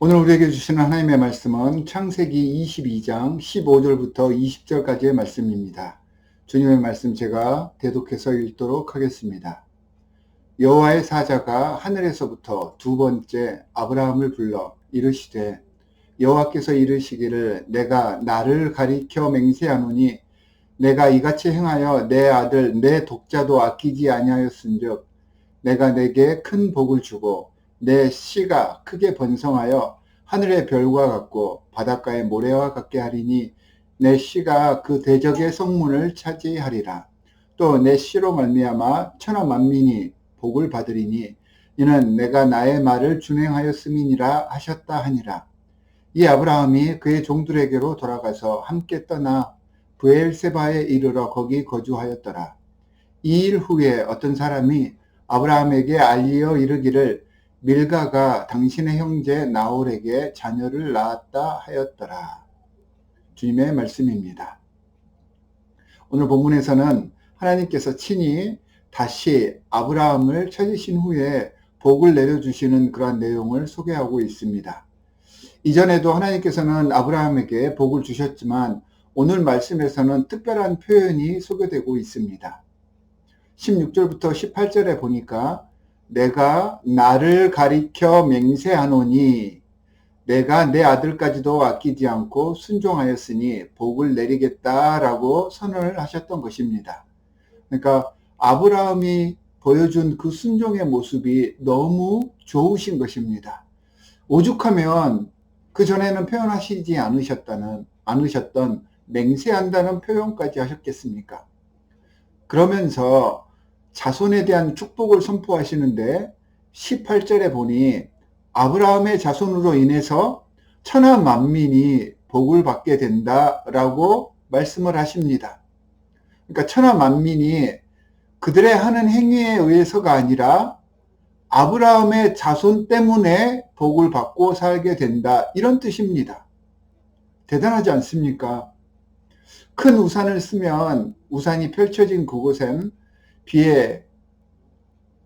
오늘 우리에게 주시는 하나님의 말씀은 창세기 22장 15절부터 20절까지의 말씀입니다. 주님의 말씀 제가 대독해서 읽도록 하겠습니다. 여호와의 사자가 하늘에서부터 두 번째 아브라함을 불러 이르시되 여호와께서 이르시기를 내가 나를 가리켜 맹세하노니 내가 이같이 행하여 내 아들 내 독자도 아끼지 아니하였은즉 내가 내게 큰 복을 주고 내 씨가 크게 번성하여 하늘의 별과 같고 바닷가의 모래와 같게 하리니 내 씨가 그 대적의 성문을 차지하리라. 또 내 씨로 말미암아 천하 만민이 복을 받으리니 이는 내가 나의 말을 준행하였음이니라 하셨다 하니라. 이 아브라함이 그의 종들에게로 돌아가서 함께 떠나 브엘세바에 이르러 거기 거주하였더라. 이 일 후에 어떤 사람이 아브라함에게 알리어 이르기를 밀가가 당신의 형제 나홀에게 자녀를 낳았다 하였더라. 주님의 말씀입니다. 오늘 본문에서는 하나님께서 친히 다시 아브라함을 찾으신 후에 복을 내려주시는 그러한 내용을 소개하고 있습니다. 이전에도 하나님께서는 아브라함에게 복을 주셨지만 오늘 말씀에서는 특별한 표현이 소개되고 있습니다. 16절부터 18절에 보니까 내가 나를 가리켜 맹세하노니 내가 내 아들까지도 아끼지 않고 순종하였으니 복을 내리겠다라고 선언을 하셨던 것입니다. 그러니까 아브라함이 보여준 그 순종의 모습이 너무 좋으신 것입니다. 오죽하면 그전에는 표현하시지 않으셨던 맹세한다는 표현까지 하셨겠습니까? 그러면서 자손에 대한 축복을 선포하시는데 18절에 보니 아브라함의 자손으로 인해서 천하 만민이 복을 받게 된다라고 말씀을 하십니다. 그러니까 천하 만민이 그들의 하는 행위에 의해서가 아니라 아브라함의 자손 때문에 복을 받고 살게 된다, 이런 뜻입니다. 대단하지 않습니까? 큰 우산을 쓰면 우산이 펼쳐진 그곳엔 비에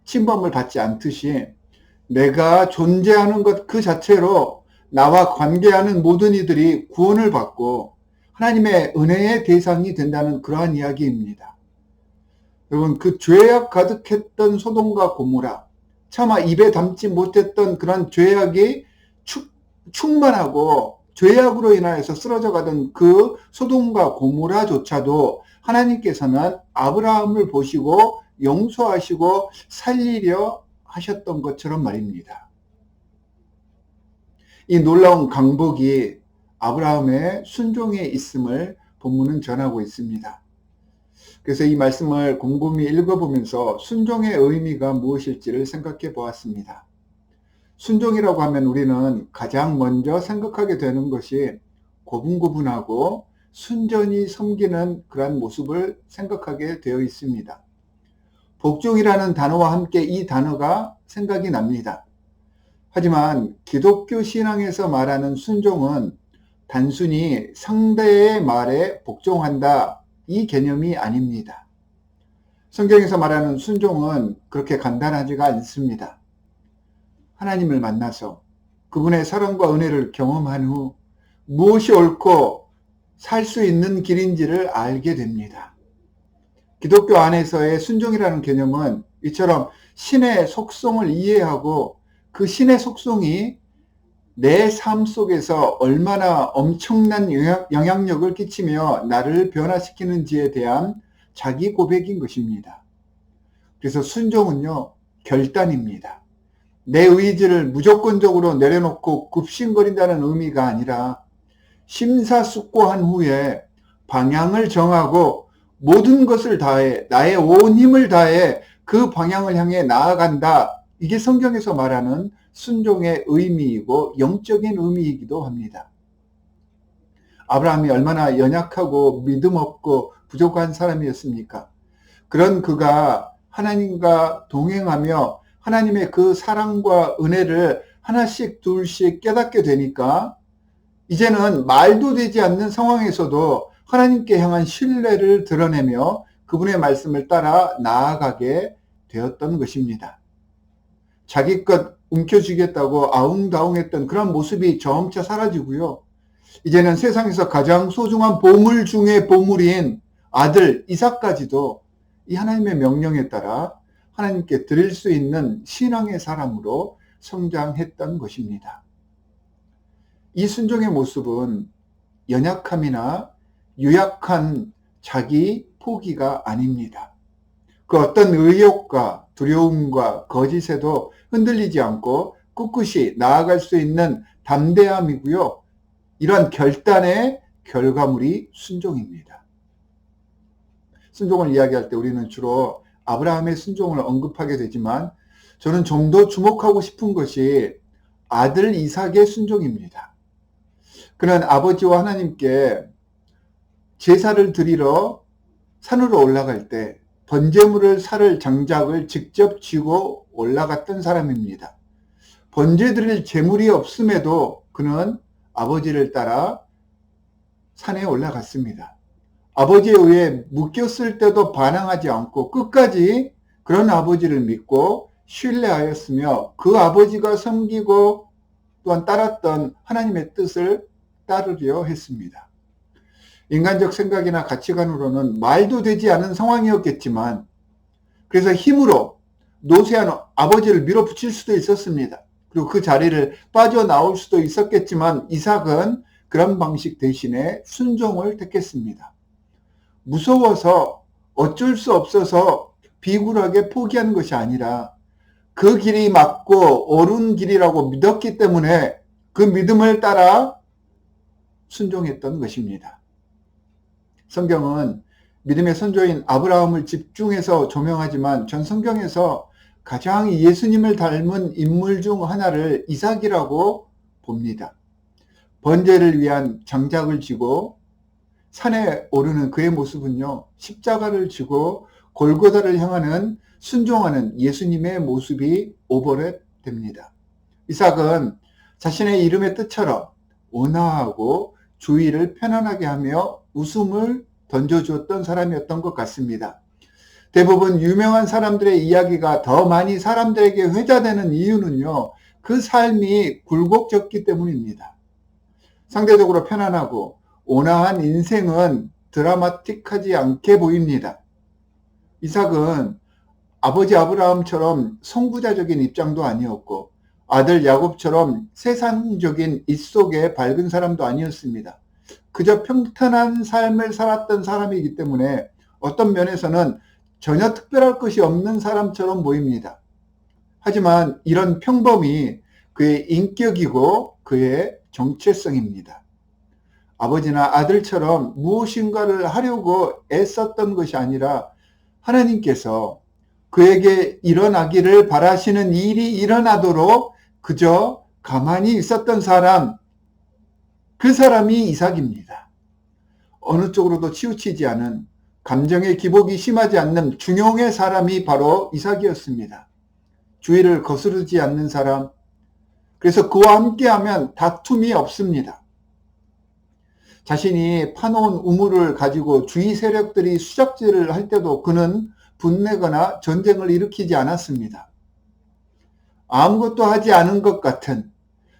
침범을 받지 않듯이 내가 존재하는 것 그 자체로 나와 관계하는 모든 이들이 구원을 받고 하나님의 은혜의 대상이 된다는 그러한 이야기입니다. 여러분, 그 죄악 가득했던 소돔과 고모라, 차마 입에 담지 못했던 그런 죄악이 충만하고 죄악으로 인하여서 쓰러져 가던 그 소돔과 고모라조차도 하나님께서는 아브라함을 보시고 용서하시고 살리려 하셨던 것처럼 말입니다. 이 놀라운 강복이 아브라함의 순종에 있음을 본문은 전하고 있습니다. 그래서 이 말씀을 곰곰이 읽어보면서 순종의 의미가 무엇일지를 생각해 보았습니다. 순종이라고 하면 우리는 가장 먼저 생각하게 되는 것이 고분고분하고 순전히 섬기는 그런 모습을 생각하게 되어 있습니다. 복종이라는 단어와 함께 이 단어가 생각이 납니다. 하지만 기독교 신앙에서 말하는 순종은 단순히 상대의 말에 복종한다, 이 개념이 아닙니다. 성경에서 말하는 순종은 그렇게 간단하지가 않습니다. 하나님을 만나서 그분의 사랑과 은혜를 경험한 후 무엇이 옳고 살 수 있는 길인지를 알게 됩니다. 기독교 안에서의 순종이라는 개념은 이처럼 신의 속성을 이해하고 그 신의 속성이 내 삶 속에서 얼마나 엄청난 영향력을 끼치며 나를 변화시키는지에 대한 자기 고백인 것입니다. 그래서 순종은요, 결단입니다. 내 의지를 무조건적으로 내려놓고 굽신거린다는 의미가 아니라 심사숙고한 후에 방향을 정하고 모든 것을 다해 나의 온 힘을 다해 그 방향을 향해 나아간다. 이게 성경에서 말하는 순종의 의미이고 영적인 의미이기도 합니다. 아브라함이 얼마나 연약하고 믿음 없고 부족한 사람이었습니까? 그런 그가 하나님과 동행하며 하나님의 그 사랑과 은혜를 하나씩 둘씩 깨닫게 되니까 이제는 말도 되지 않는 상황에서도 하나님께 향한 신뢰를 드러내며 그분의 말씀을 따라 나아가게 되었던 것입니다. 자기 것 움켜쥐겠다고 아웅다웅했던 그런 모습이 점차 사라지고요. 이제는 세상에서 가장 소중한 보물 중의 보물인 아들 이삭까지도 이 하나님의 명령에 따라 하나님께 드릴 수 있는 신앙의 사람으로 성장했던 것입니다. 이 순종의 모습은 연약함이나 유약한 자기 포기가 아닙니다. 그 어떤 의욕과 두려움과 거짓에도 흔들리지 않고 꿋꿋이 나아갈 수 있는 담대함이고요. 이러한 결단의 결과물이 순종입니다. 순종을 이야기할 때 우리는 주로 아브라함의 순종을 언급하게 되지만 저는 좀 더 주목하고 싶은 것이 아들 이삭의 순종입니다. 그는 아버지와 하나님께 제사를 드리러 산으로 올라갈 때 번제물을 살 장작을 직접 쥐고 올라갔던 사람입니다. 번제 드릴 재물이 없음에도 그는 아버지를 따라 산에 올라갔습니다. 아버지에 의해 묶였을 때도 반항하지 않고 끝까지 그런 아버지를 믿고 신뢰하였으며 그 아버지가 섬기고 또한 따랐던 하나님의 뜻을 따르려 했습니다. 인간적 생각이나 가치관으로는 말도 되지 않은 상황이었겠지만 그래서 힘으로 노쇠한 아버지를 밀어붙일 수도 있었습니다. 그리고 그 자리를 빠져나올 수도 있었겠지만 이삭은 그런 방식 대신에 순종을 택했습니다. 무서워서 어쩔 수 없어서 비굴하게 포기한 것이 아니라 그 길이 맞고 옳은 길이라고 믿었기 때문에 그 믿음을 따라 순종했던 것입니다. 성경은 믿음의 선조인 아브라함을 집중해서 조명하지만 전 성경에서 가장 예수님을 닮은 인물 중 하나를 이삭이라고 봅니다. 번제를 위한 장작을 쥐고 산에 오르는 그의 모습은요, 십자가를 쥐고 골고다를 향하는 순종하는 예수님의 모습이 오버랩 됩니다. 이삭은 자신의 이름의 뜻처럼 온화하고 주위를 편안하게 하며 웃음을 던져주었던 사람이었던 것 같습니다. 대부분 유명한 사람들의 이야기가 더 많이 사람들에게 회자되는 이유는요, 그 삶이 굴곡졌기 때문입니다. 상대적으로 편안하고 온화한 인생은 드라마틱하지 않게 보입니다. 이삭은 아버지 아브라함처럼 선구자적인 입장도 아니었고 아들 야곱처럼 세상적인 입 속에 밝은 사람도 아니었습니다. 그저 평탄한 삶을 살았던 사람이기 때문에 어떤 면에서는 전혀 특별할 것이 없는 사람처럼 보입니다. 하지만 이런 평범이 그의 인격이고 그의 정체성입니다. 아버지나 아들처럼 무엇인가를 하려고 애썼던 것이 아니라 하나님께서 그에게 일어나기를 바라시는 일이 일어나도록 그저 가만히 있었던 사람, 그 사람이 이삭입니다. 어느 쪽으로도 치우치지 않은, 감정의 기복이 심하지 않는 중용의 사람이 바로 이삭이었습니다. 주위를 거스르지 않는 사람, 그래서 그와 함께하면 다툼이 없습니다. 자신이 파놓은 우물을 가지고 주위 세력들이 수작질을 할 때도 그는 분내거나 전쟁을 일으키지 않았습니다. 아무것도 하지 않은 것 같은,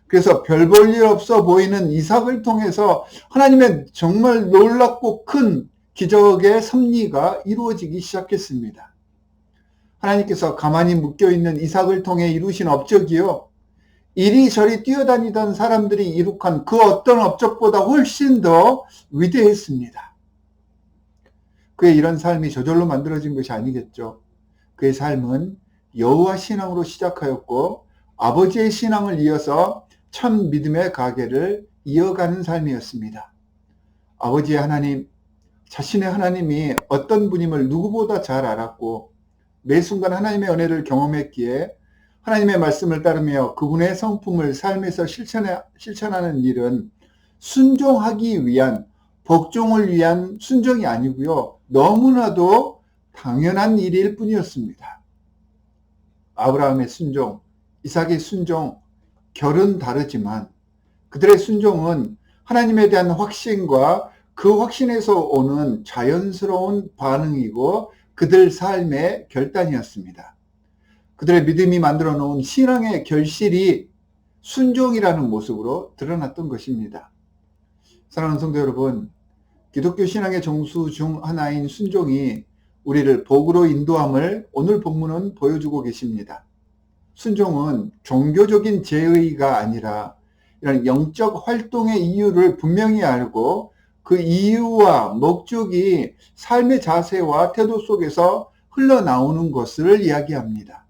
그래서 별 볼 일 없어 보이는 이삭을 통해서 하나님의 정말 놀랍고 큰 기적의 섭리가 이루어지기 시작했습니다. 하나님께서 가만히 묶여있는 이삭을 통해 이루신 업적이요, 이리저리 뛰어다니던 사람들이 이룩한 그 어떤 업적보다 훨씬 더 위대했습니다. 그의 이런 삶이 저절로 만들어진 것이 아니겠죠. 그의 삶은 여호와 신앙으로 시작하였고 아버지의 신앙을 이어서 참 믿음의 가계를 이어가는 삶이었습니다. 아버지의 하나님, 자신의 하나님이 어떤 분임을 누구보다 잘 알았고 매 순간 하나님의 은혜를 경험했기에 하나님의 말씀을 따르며 그분의 성품을 삶에서 실천하는 일은 순종하기 위한, 복종을 위한 순종이 아니고요, 너무나도 당연한 일일 뿐이었습니다. 아브라함의 순종, 이삭의 순종, 결은 다르지만 그들의 순종은 하나님에 대한 확신과 그 확신에서 오는 자연스러운 반응이고 그들 삶의 결단이었습니다. 그들의 믿음이 만들어 놓은 신앙의 결실이 순종이라는 모습으로 드러났던 것입니다. 사랑하는 성도 여러분, 기독교 신앙의 정수 중 하나인 순종이 우리를 복으로 인도함을 오늘 본문은 보여주고 계십니다. 순종은 종교적인 제의가 아니라 이런 영적 활동의 이유를 분명히 알고 그 이유와 목적이 삶의 자세와 태도 속에서 흘러나오는 것을 이야기합니다.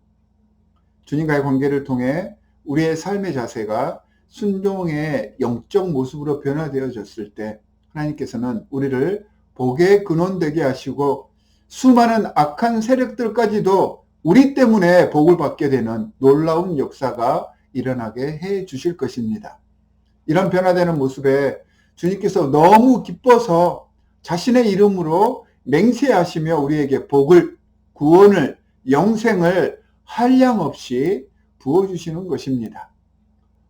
주님과의 관계를 통해 우리의 삶의 자세가 순종의 영적 모습으로 변화되어졌을 때 하나님께서는 우리를 복의 근원되게 하시고 수많은 악한 세력들까지도 우리 때문에 복을 받게 되는 놀라운 역사가 일어나게 해 주실 것입니다. 이런 변화되는 모습에 주님께서 너무 기뻐서 자신의 이름으로 맹세하시며 우리에게 복을, 구원을, 영생을 한량없이 부어주시는 것입니다.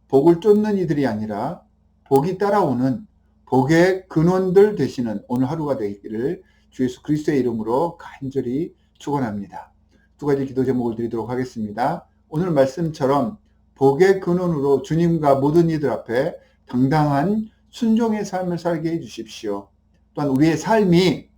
복을 쫓는 이들이 아니라 복이 따라오는 복의 근원들 되시는 오늘 하루가 되기를 주 예수 그리스도의 이름으로 간절히 축원합니다. 두 가지 기도 제목을 드리도록 하겠습니다. 오늘 말씀처럼 복의 근원으로 주님과 모든 이들 앞에 당당한 순종의 삶을 살게 해 주십시오. 또한 우리의 삶이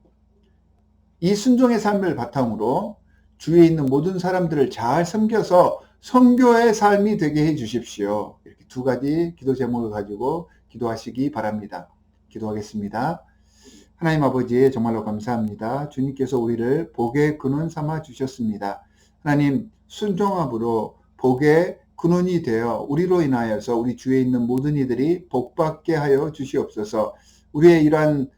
이 순종의 삶을 바탕으로 주위에 있는 모든 사람들을 잘 섬겨서 선교의 삶이 되게 해 주십시오. 이렇게 두 가지 기도 제목을 가지고 기도하시기 바랍니다. 기도하겠습니다. 하나님 아버지 정말로 감사합니다. 주님께서 우리를 복의 근원 삼아 주셨습니다. 하나님 순종함으로 복의 근원이 되어 우리로 인하여서 우리 주위에 있는 모든 이들이 복받게 하여 주시옵소서. 우리의 이러한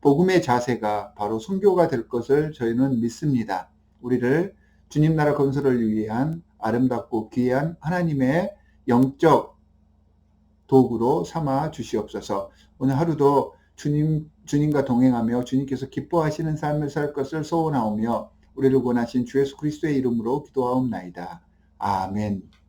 복음의 자세가 바로 선교가 될 것을 저희는 믿습니다. 우리를 주님 나라 건설을 위한 아름답고 귀한 하나님의 영적 도구로 삼아 주시옵소서. 오늘 하루도 주님과 동행하며 주님께서 기뻐하시는 삶을 살 것을 소원하오며 우리를 원하신 주 예수 그리스도의 이름으로 기도하옵나이다. 아멘.